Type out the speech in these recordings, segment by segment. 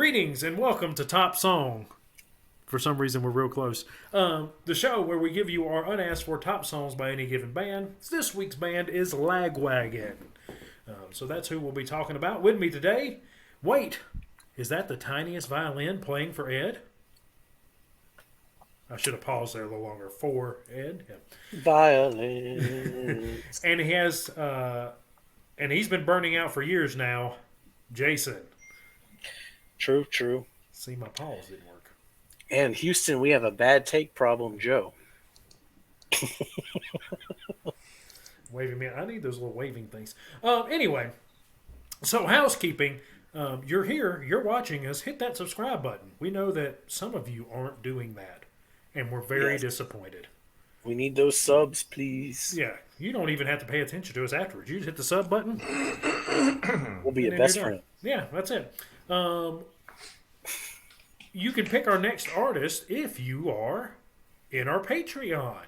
Greetings and welcome to Top Song. For some reason, we're real close. The show where we give you our unasked for top songs by any given band. This week's band is Lagwagon. So that's who we'll be talking about. With me today, wait, is that the tiniest violin playing for Ed? I should have paused there a little longer for Ed. Yeah. Violence. And he has, and he's been burning out for years now. Jason. True, true. See, my pause didn't work. And Houston, we have a bad take problem, Joe. Waving me. I need those little waving things. Anyway, so housekeeping. You're here. You're watching us. Hit that subscribe button. We know that some of you aren't doing that, and we're very Yes. disappointed. We need those subs, please. Yeah, you don't even have to pay attention to us afterwards. You just hit the sub button, We'll be and your then best you're done. friend. Yeah, that's it. You can pick our next artist if you are in our Patreon.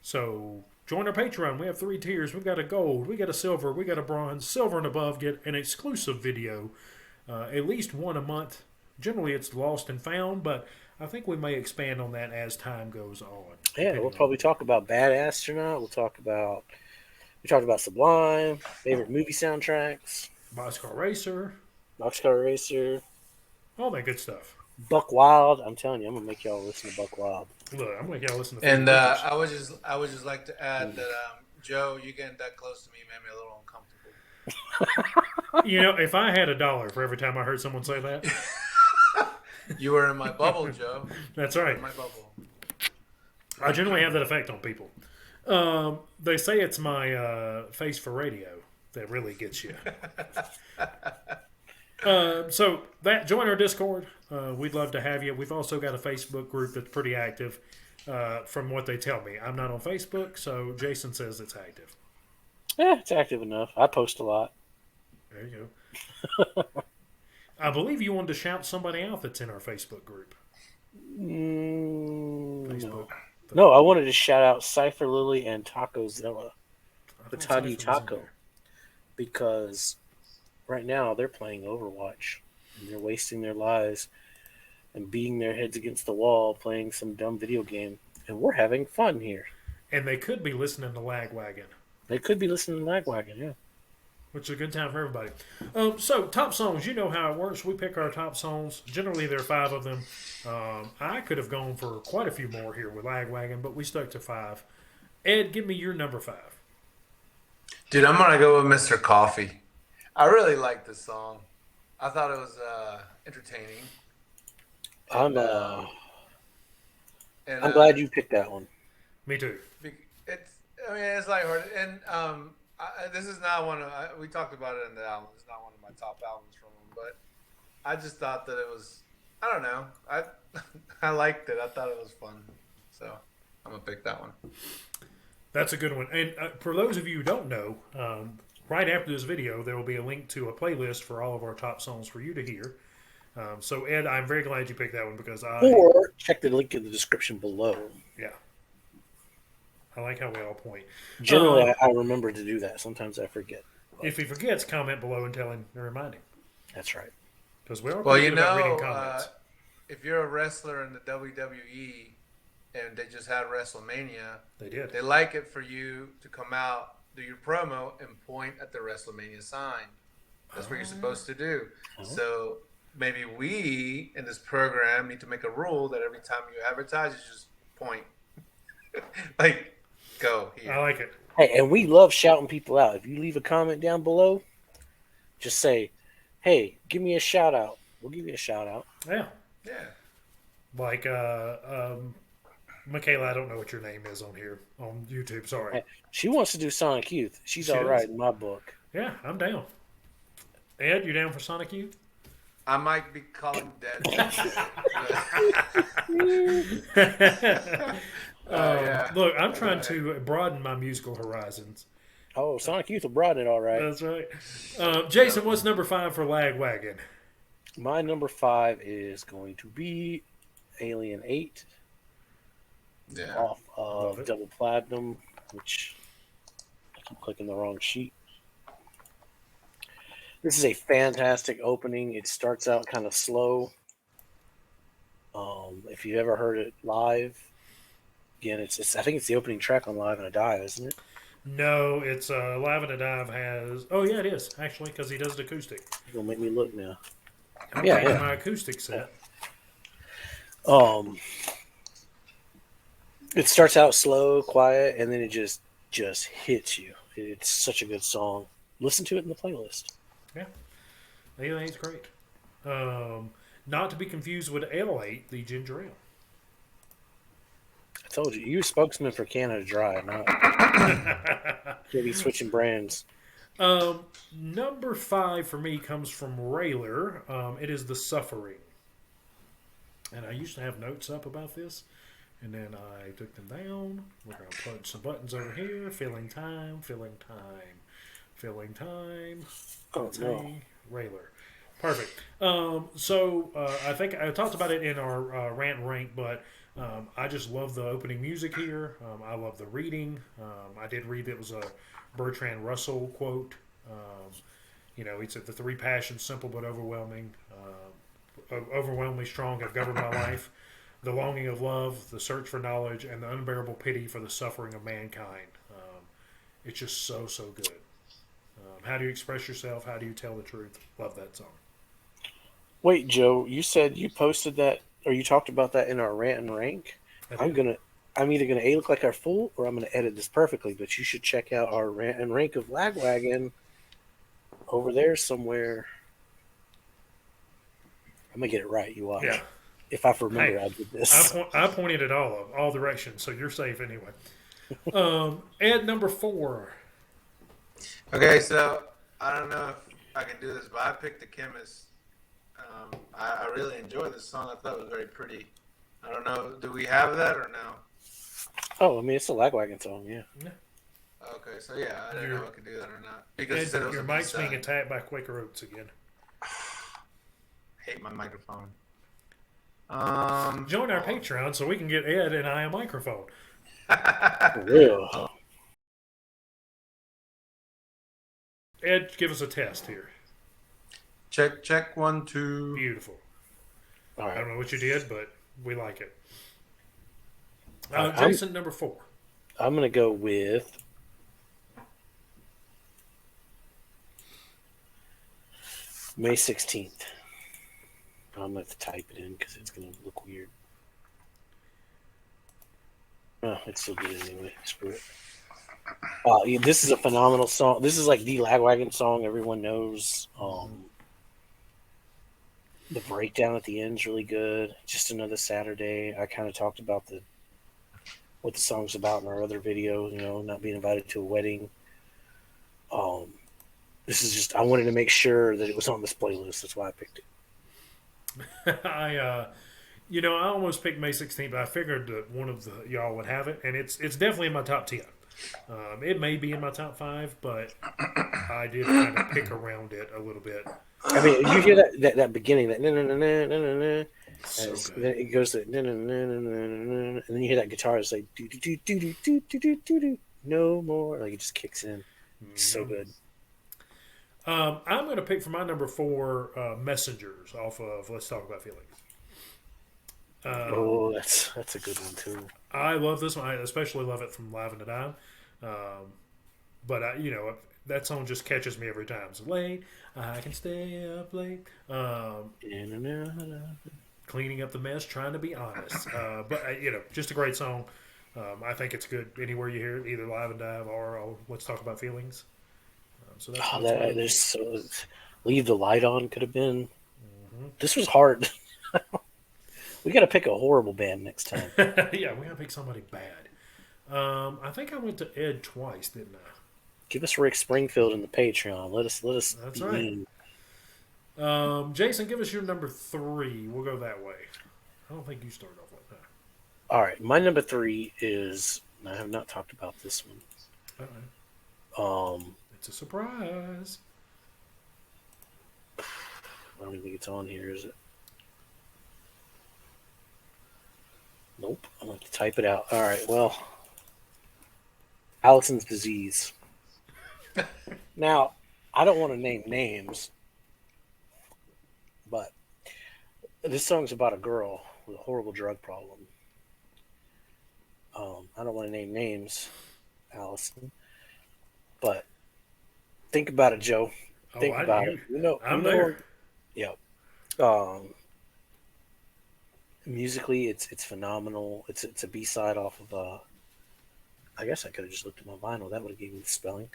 So join our Patreon. We have 3 tiers. We've got a gold, we got a silver, we got a bronze. Silver and above get an exclusive video, at least one a month. Generally, it's lost and found, but I think we may expand on that as time goes on. Yeah, we'll probably talk about Bad Astronaut. We talked about Sublime, favorite movie soundtracks, Boxcar Racer, Boxcar Racer, all that good stuff. Buck Wild. I'm telling you, I'm gonna make y'all listen to Buck Wild. Look, I'm gonna y'all listen to. And I would just like to add that Joe, you getting that close to me made me a little uncomfortable. You know, if I had $1 for every time I heard someone say that, You were in my bubble, Joe. that's You were right. in my bubble. I generally have that effect on people. They say it's my face for radio that really gets you. So join our Discord. We'd love to have you. We've also got a Facebook group that's pretty active. From what they tell me, I'm not on Facebook, so Jason says it's active. Yeah, it's active enough. I post a lot. There you go. I believe you wanted to shout somebody out that's in our Facebook group. Facebook. No, I wanted to shout out Cypher Lily and Taco Zilla, I the thought Tagi Cypher was in Taco, there. because right now they're playing Overwatch and they're wasting their lives and beating their heads against the wall playing some dumb video game, and we're having fun here. And they could be listening to Lagwagon, They could be listening to Lagwagon, yeah. which is a good time for everybody. So, top songs, you know how it works. We pick our top songs. Generally, there are 5 of them. I could have gone for quite a few more here with Lagwagon, but we stuck to 5. Ed, give me your number 5. Dude, I'm gonna go with Mr. Coffee. I really like this song. I thought it was entertaining. I'm And I'm glad you picked that one. Me too. it's lighthearted, and this is not one of we talked about it in the album. It's not one of my top albums from him, but I just thought that it was. I don't know. I liked it. I thought it was fun, so I'm gonna pick that one. That's a good one. And for those of you who don't know, right after this video, there will be a link to a playlist for all of our top songs for you to hear. So, Ed, I'm very glad you picked that one because Or check the link in the description below. yeah, I like how we all point. Generally, I remember to do that. Sometimes I forget. If he forgets, comment below and tell him and remind him. That's right. Because we are Well, pretty you good about reading know, comments. if you're a wrestler in the WWE and they just had WrestleMania, They did. they like it for you to come out, do your promo, and point at the WrestleMania sign. That's what you're supposed to do. Oh. So maybe we in this program need to make a rule that every time you advertise, you just point. Like, go here. I like it. Hey, and we love shouting people out. If you leave a comment down below, just say, "Hey, give me a shout out." We'll give you a shout out. Yeah. Yeah. Like, Michaela, I don't know what your name is on here, on YouTube. Sorry. Hey, she wants to do Sonic Youth. She's She all does. right in my book. Yeah, I'm down. Ed, you down for Sonic Youth? I might be calling dead. Yeah. Look, I'm trying to broaden my musical horizons. Oh, Sonic Youth will broaden it all right. That's right. Jason, what's number 5 for Lagwagon? My number 5 is going to be Alien 8 Yeah. off Love of it. Double Platinum, which I keep clicking the wrong sheet. This is a fantastic opening. It starts out kind of slow. If you've ever heard it live, again, it's I think it's the opening track on Live and a Dive, isn't it? No, it's Live and a Dive has. Oh yeah, it is actually because he does it acoustic. You're gonna make me look now. I'm Yeah, changing yeah. my acoustic set. Um, it starts out slow, quiet, and then it just hits you. It's such a good song. Listen to it in the playlist. Yeah, I think it's great. Um, Not to be confused with L8, the ginger ale. I told you, you're a spokesman for Canada Dry, not you'll be switching brands. Number 5 for me comes from Railer. It is The Suffering. And I used to have notes up about this, and then I took them down. We're going to put some buttons over here. Filling time, filling time, filling time. Oh no. Railer. Perfect. I think I talked about it in our rant and rank, but I just love the opening music here. I love the reading. I did read that it was a Bertrand Russell quote. He said the three passions, simple but overwhelming, overwhelmingly strong, have governed my life. The longing of love, the search for knowledge, and the unbearable pity for the suffering of mankind. It's just so, so good. How do you express yourself? How do you tell the truth? Love that song. Wait, Joe, you said you posted that or you talked about that in our rant and rank. I'm either gonna look like our fool or I'm gonna edit this perfectly, but you should check out our rant and rank of Lagwagon over there somewhere. I'm gonna get it right. You watch. Yeah. If I remember, Hey, I did this. I pointed at all directions, so you're safe anyway. Ed, number 4. Okay, so I don't know if I can do this, but I picked The Chemist. I really enjoyed this song. I thought it was very pretty. I don't know. Do we have that or no? Oh, I mean, it's a Lagwagon song, yeah. Okay, so yeah, I didn't know if I could do that or not. Ed, you said it was your a mic's B-side. being attacked by Quaker Oats again. Hate my microphone. Join our Patreon so we can get Ed and I a microphone. For real. Ed, give us a test here. Check 1 2. Beautiful. All I right. don't know what you did, but we like it. I'm- Jason, number 4. I'm gonna go with May 16th. I'm gonna have to type it in because it's gonna look weird. Oh, it's still good anyway. Screw it. Yeah, this is a phenomenal song. This is like the Lagwagon song everyone knows. The breakdown at the end is really good. Just Another Saturday. I kind of talked about what the song's about in our other video. Not being invited to a wedding. This is just I wanted to make sure that it was on this playlist. That's why I picked it. I almost picked May 16th, but I figured that one of y'all would have it, and it's definitely in my top 10. It may be in my top 5, but I did kind of pick around it a little bit. I mean, you hear that beginning, that na-na-na-na-na-na, So then good. it goes to na-na-na-na-na-na, and then you hear that guitar. It's like do do do do do do do do do. No more. Like it just kicks in. It's so good. I'm going to pick for my number 4 Messengers off of Let's Talk About Feelings. Oh, that's a good one too. I love this one. I especially love it from Live and a Dime. But that song just catches me every time. So late, I can stay up late. Cleaning up the mess, trying to be honest. Just a great song. I think it's good anywhere you hear it, either Live and Dive or Let's Talk About Feelings. So that's Oh, what's my there's Leave the Light On could have been. This was hard. We got to pick a horrible band next time. Yeah, we gotta pick somebody bad. I think I went to Ed twice, didn't I? Give us Rick Springfield in the Patreon. Let us That's be right. mean. Jason, give us your number 3. We'll go that way. I don't think you started off like that. All right, my number 3 is. I have not talked about this one. It's a surprise. I don't even think it's on here, is it? Nope. I'm going to type it out. All right. Well, Allison's Disease. Now, I don't want to name names, but this song's about a girl with a horrible drug problem. I don't want to name names, Allison, but think about it, Joe. Oh, Think about it. You I'm there. know, yeah. Um, musically, it's phenomenal. It's a B side off of I guess I could have just looked at my vinyl. That would have given me the spelling.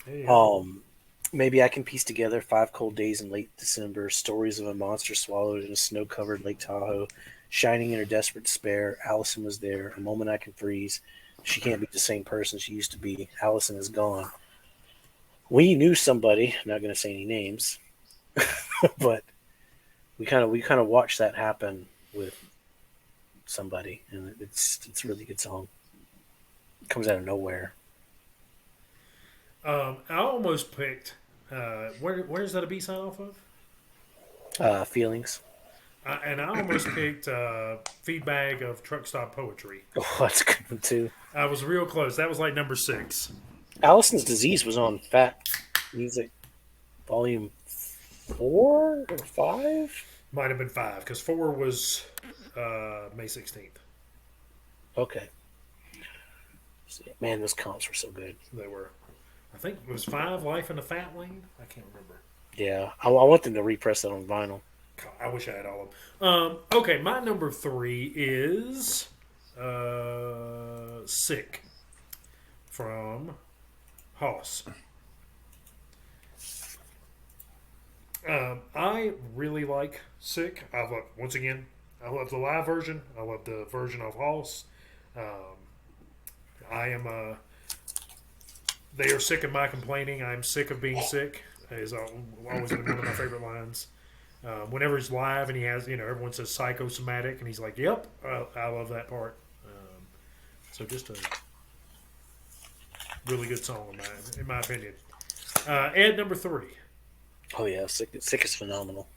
Yeah. Um, maybe I can piece together 5 cold days in late December, stories of a monster swallowed in a snow-covered Lake Tahoe, shining in her desperate despair. Allison was there. A moment I can freeze. She can't be the same person she used to be. Allison is gone. We knew somebody. I'm not going to say any names, but we kind of watched that happen with somebody, and it's a really good song. It comes out of nowhere. I almost picked. Where's that a B side off of? Feelings. And I almost picked Feedback of Truck Stop Poetry. Oh, that's a good one too. I was real close. That was like number 6. Allison's Disease was on Fat Music Volume 4 or 5. Might have been 5 because 4 was May 16th. Okay. Man, those comps were so good. They were. I think it was 5 Life in the Fat Lane. I can't remember. Yeah, I want them to repress that on vinyl. God, I wish I had all of them. Okay, my number 3 is Sick from Hoss. I really like Sick. I love, once again, I love the live version. I love the version of Hoss. Um, I am they are sick of my complaining. I'm sick of being sick. Is always been one of my favorite lines. Whenever he's live and he has, everyone says psychosomatic, and he's like, "Yep, I love that part." So just a really good song in my opinion. Ed, number 3. Oh yeah, Sick is phenomenal.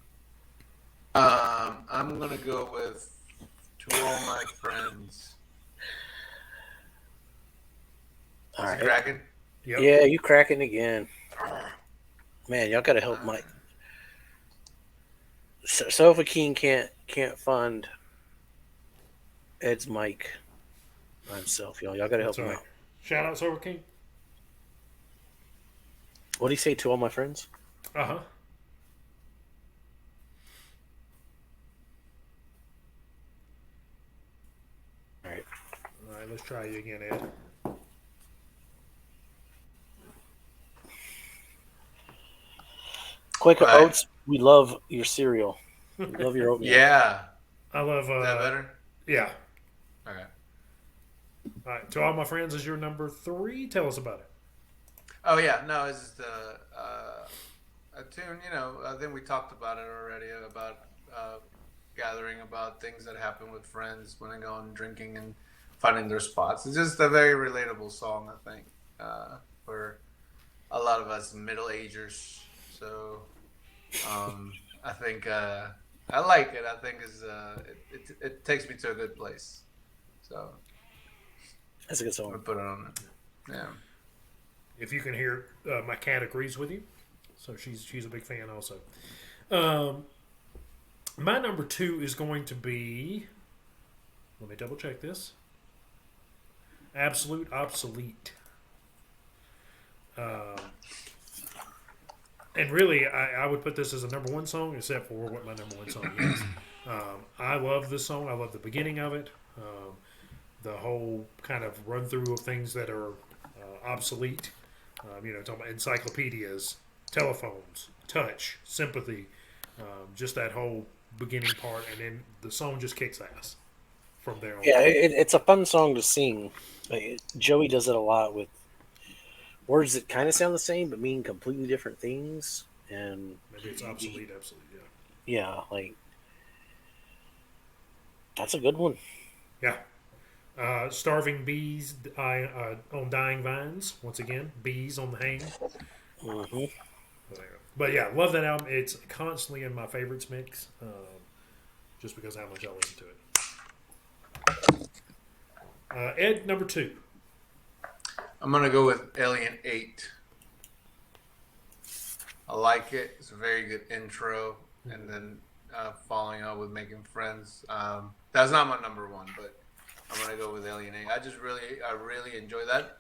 I'm gonna go with To All My Friends. All Is right. it cracking? Yep. Yeah, you cracking again. Man, y'all got to help Mike. Sofa King can't fund Ed's mic by himself, y'all. Y'all got to help That's all him right. out. Shout out Silver King. What do you say to all my friends? Uh huh. All right. All right, let's try you again, Ed. Quaker Right. Oats, we love your cereal. We love your oatmeal. Yeah. I love. Is that better? Yeah. Okay. All right. To All My Friends is your number 3. Tell us about it. Oh yeah, no, it's just a tune. I think we talked about it already about gathering about things that happen with friends when they go on drinking and finding their spots. It's just a very relatable song, I think, for a lot of us middle agers. So I think I like it. I think it takes me to a good place. So That's a good I'm gonna song. put it on it. Yeah. If you can hear, my cat agrees with you, so she's a big fan also. Um, my number 2 is going to be. Let me double check this. Absolute Obsolete. And really, I would put this as a number 1 song, except for what my number 1 song is. I love this song. I love the beginning of it. The whole kind of run through of things that are obsolete. Talking about encyclopedias, telephones, touch, sympathy, just that whole beginning part, and then the song just kicks ass from there on. Yeah, it's a fun song to sing. Joey does it a lot with words that kind of sound the same but mean completely different things. And Maybe it's obsolete, absolute, yeah, like that's a good one. yeah. Starving bees on dying vines. Once again, bees on the hang. Hmm. But yeah, love that album. It's constantly in my favorites mix, just because of how much I listen to it. Ed, number 2. I'm gonna go with Alien 8. I like it. It's a very good intro, and then following up with Making Friends. That's not my number one, but I'm gonna go with Alienate. I really enjoy that.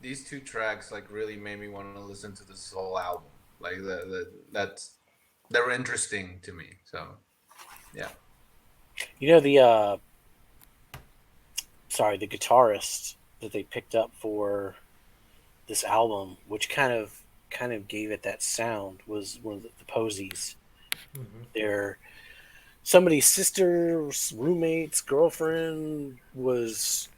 These two tracks like really made me want to listen to this whole album. Like they're interesting to me. So yeah. You know the guitarist that they picked up for this album, which kind of gave it that sound, was one of the Posies. Mm-hmm. They're somebody's sister, roommate's girlfriend was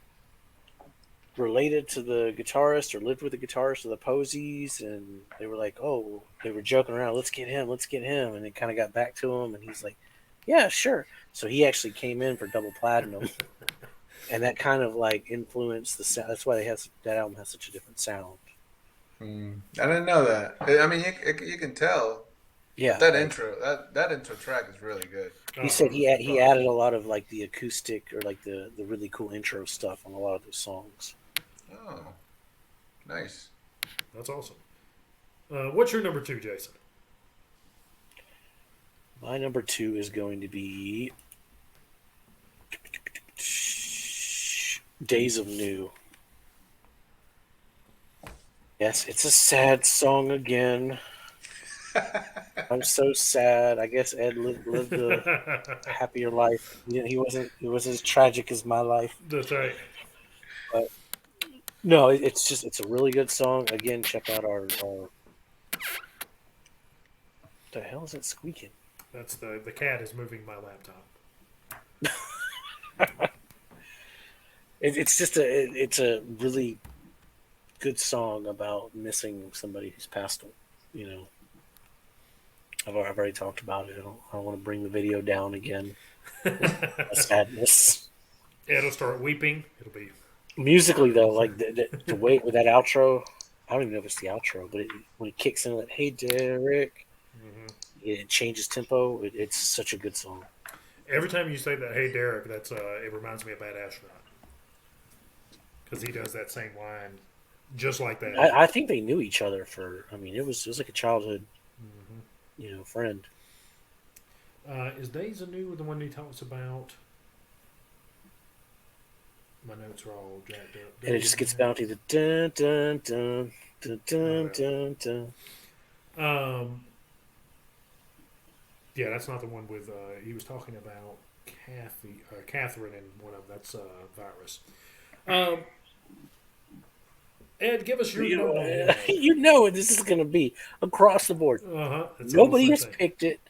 related to the guitarist or lived with the guitarist of the Posies, and they were like, oh, they were joking around, let's get him, and it kind of got back to him, and he's like, yeah, sure. So he actually came in for double platinum, and that kind of like influenced the sound. That's why that album has such a different sound. I didn't know that. I mean, you can tell. Yeah, But that intro track is really good. he said he added a lot of like the acoustic or like the really cool intro stuff on a lot of those songs. Oh, nice. That's awesome. What's your number 2, Jason? My number 2 is going to be Days of New. Yes, it's a sad song again. I'm so sad. I guess Ed lived a happier life. He wasn't as tragic as my life. That's right. But no, it's a really good song. Again, check out our what the hell is it squeaking? That's the cat is moving my laptop. It's a really good song about missing somebody who's passed on. You know, I've already talked about it. I don't want to bring the video down again. Sadness. It'll start weeping. It'll be Musically though, like the way with that outro. I don't even know if it's the outro, but when it kicks in, like "Hey Derek," it changes tempo. It's such a good song. every time you say that. Hey Derek, that's it reminds me of Bad Astronaut because he does that same line just like that. I think they knew each other for. I mean, it was like a childhood, friend. Is Days Anew the one he talks about? My notes are all jacked up. And it just gets bounty. The dun dun dun dun dun dun dun. Yeah, that's not the one with. He was talking about Catherine, and one of them. That's Virus. Ed, give us your number. You know what this is going to be across the board. Nobody has picked it.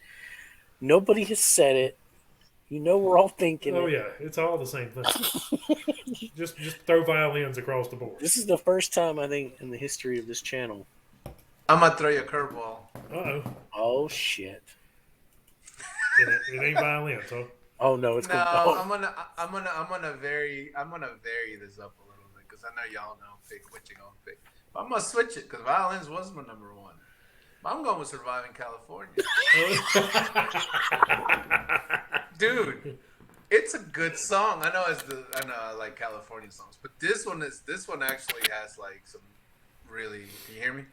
Nobody has said it. You know we're all thinking Oh it. yeah, it's all the same thing. just throw violins across the board. This is the first time, I think, in the history of this channel. I'm gonna throw you a curveball. Uh-oh. Oh shit! It ain't violins, huh? Oh no, it's No, good. I'm gonna vary this up a little bit because I know y'all don't pick what you're gonna pick. But I'm gonna switch it because violins was my number one. But I'm going with Surviving California. Dude, it's a good song. I know I like California songs, but this one actually has like some really. Can you hear me?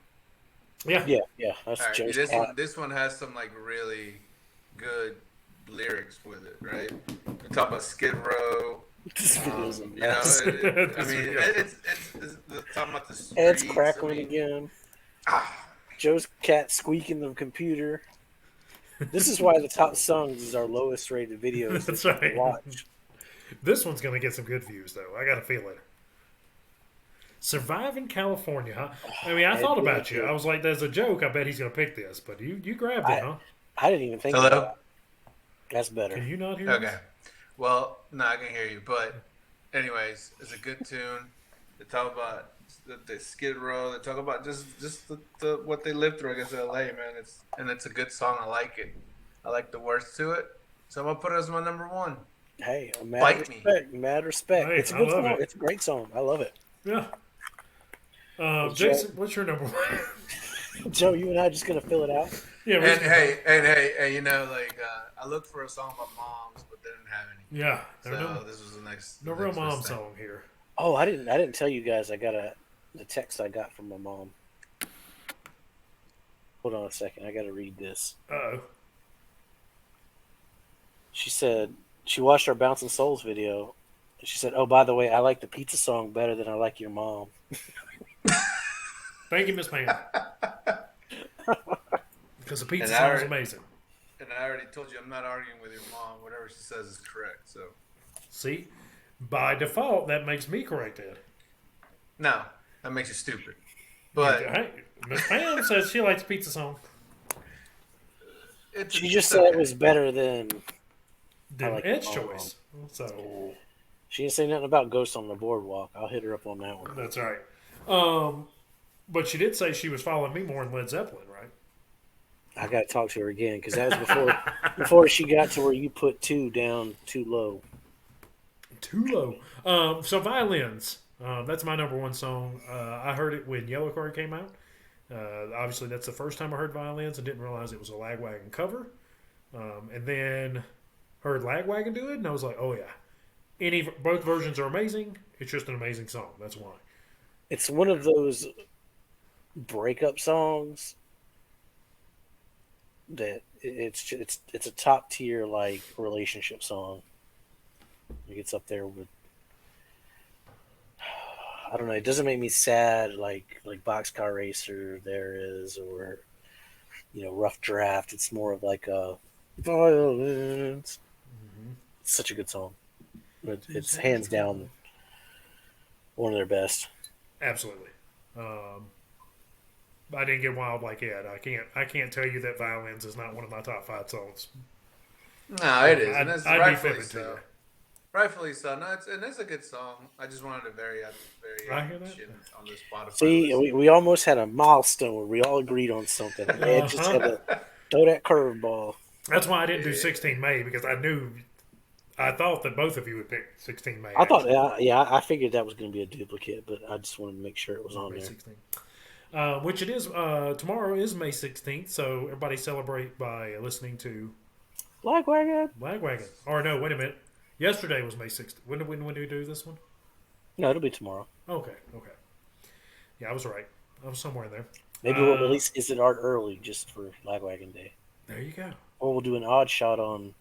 Yeah. Yeah. That's All right, Joe's this one has some like really good lyrics with it, right? We talk about Skid Row. This video's a You know, mess. it's talking about the streets. Ed's crackling again. Ah, Joe's cat squeaking the computer. This is why the top songs is our lowest rated videos That's that you right. watch. This one's going to get some good views, though. I got a feeling. Surviving California, huh? I mean, I thought about you. I was like, there's a joke. I bet he's going to pick this. But you grabbed it, huh? I didn't even think Hello? about it. That's better. Can you not hear okay. us? Well, no, I can hear you. But, anyways, it's a good tune. They talk about the Skid Row. They talk about just the what they lived through. I guess LA, man. It's a good song. I like it. I like the words to it. So I'm gonna put it as my number one. Hey, Bite me. mad respect. Hey, It's a I good love song. it. It's a great song. I love it. Yeah. Jason, what's your number one? Joe, you and I are just gonna fill it out. Yeah. And hey, you know, like I looked for a song about moms, but they didn't have any. Yeah. So this was the next. No the real next mom best thing. song here. Oh, I didn't tell you guys. I got the text I got from my mom. Hold on a second. I got to read this. Uh-oh. She said she watched our Bouncing Souls video. She said, "Oh, by the way, I like the pizza song better than I like your mom." Thank you, Miss Pam. Because the pizza And I song's already- amazing. And I already told you I'm not arguing with your mom. Whatever she says is correct. So See? By default, that makes me correct, Ed. no, that makes you stupid. But Hey, Miss Pam says she likes pizza song. She just said it was better than Then like Ed's your mom. choice. So She didn't say nothing about Ghost on the Boardwalk. I'll hit her up on that one. that's right. But she did say she was following me more in Led Zeppelin, right? I got to talk to her again because that was before she got to where you put 2 down too low. Too low. So violins. That's my number one song. I heard it when Yellow Card came out. Obviously, that's the first time I heard violins and didn't realize it was a Lagwagon cover. And then heard Lagwagon do it, and I was like, oh yeah. Both versions are amazing. It's just an amazing song. That's why. It's one of those breakup songs that it's a top tier like relationship song. It gets up there with, I don't know. It doesn't make me sad like Boxcar Racer there is, or Rough Draft. It's more of like a violence. It's such a good song. It's hands down one of their best. Absolutely. I didn't get wild like Ed. I can't tell you that Violins is not one of my top 5 songs. No, it is. And it's I'd be rightfully fibbing to so. you. Rightfully so. No, it's a good song. I just wanted to vary I hear that. shit on this Spotify. See, list. we almost had a milestone where we all agreed on something. And Ed just had to throw that curveball. That's why I didn't do 16 May, because I thought that both of you would pick 16 May. I thought, I figured that was going to be a duplicate, but I just wanted to make sure it was on May there. 16th. Which it is. Tomorrow is May 16th, so everybody celebrate by listening to Lagwagon. Or no, wait a minute. Yesterday was May 16th. When do we do this one? No, it'll be tomorrow. Okay. Yeah, I was right. I was somewhere in there. Maybe we'll release Is It Art early just for Lagwagon Day. There you go. Or we'll do an odd shot on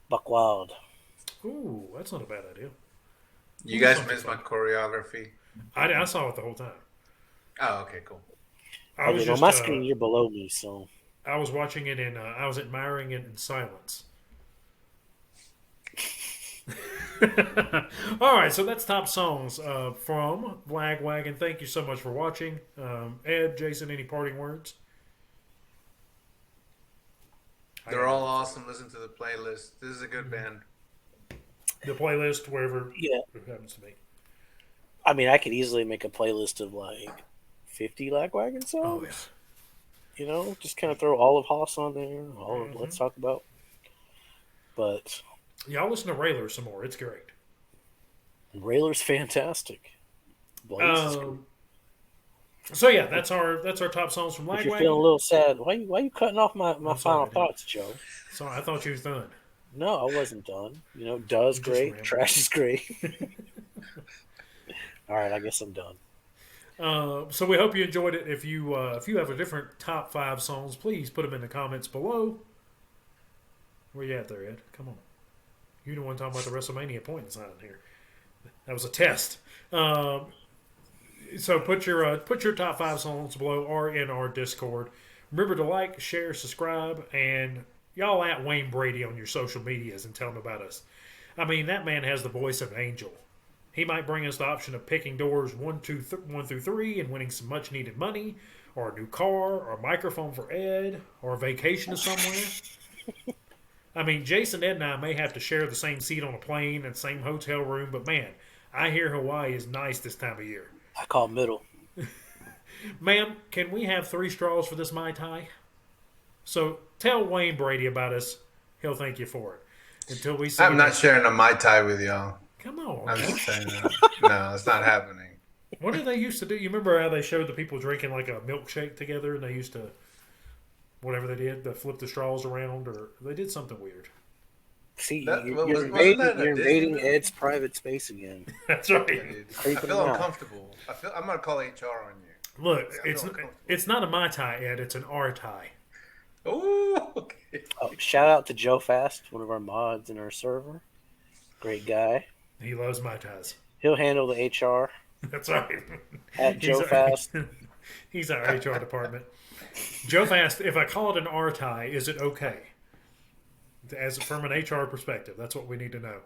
Buck Wild. Ooh, that's not a bad idea. You guys missed my choreography. I saw it the whole time. Oh, okay, cool. I was on my screen, you're below me, so I was watching it I was admiring it in silence. All right, so that's top songs from Lagwagon. Thank you so much for watching. Ed, Jason, any parting words? They're all awesome. Listen to the playlist. This is a good band. The playlist, wherever yeah. it happens to be. I mean, I could easily make a playlist of like 50 Lagwagon songs. Oh, yeah. Just kind of throw all of Haas on there. All of Let's Talk About. But y'all listen to Railer some more. It's great. Railer's fantastic. Blaze is great. So yeah, that's our top songs from Lagwagon. If you're feeling a little sad, why you cutting off my final thoughts, Joe? Sorry, I thought you was done. No, I wasn't done. Does great, rambling. trash is great. All right, I guess I'm done. So we hope you enjoyed it. If you have a different top 5 songs, please put them in the comments below. Where you at there, Ed? Come on. You're the one talking about the WrestleMania point sign here. That was a test. So put your top 5 songs below or in our Discord. Remember to like, share, subscribe, and y'all at Wayne Brady on your social medias and tell them about us. I mean, that man has the voice of an angel. He might bring us the option of picking doors 1 through 3 and winning some much needed money, or a new car, or a microphone for Ed, or a vacation to somewhere. I mean, Jason, Ed, and I may have to share the same seat on a plane and same hotel room, but man, I hear Hawaii is nice this time of year. I call middle. Ma'am, can we have 3 straws for this Mai Tai? So tell Wayne Brady about us. He'll thank you for it. Until we see I'm not sharing a Mai Tai with y'all. Come on. I'm just saying that. No, it's not happening. What did they used to do? You remember how they showed the people drinking like a milkshake together, and they used to, whatever they did, they flip the straws around, or they did something weird. See, That- you're wasn't that in a invading Disney movie? Ed's private space again. That's right. I Creeping feel him out. uncomfortable. I'm gonna call HR on you. Look, I'm feeling comfortable. it's not a Mai Tai, Ed. It's an R Tai. Oh, okay. Oh, shout out to Joe Fast, one of our mods in our server. Great guy. He loves Mai Tais. He'll handle the HR That's right. at He's Joe Fast. he's our HR department. Joe Fast, if I call it an R tie, is it okay? As from an HR perspective, that's what we need to know.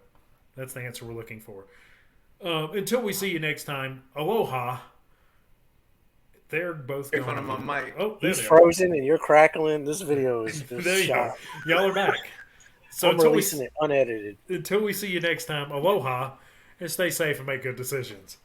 That's the answer we're looking for. Until we see you next time, aloha. They're both Here, gone. front of my mic. Oh, there He's they are. frozen and you're crackling. This video is There just you go. shot. Y'all are back. So I'm releasing it unedited. until we see you next time, aloha, and stay safe and make good decisions.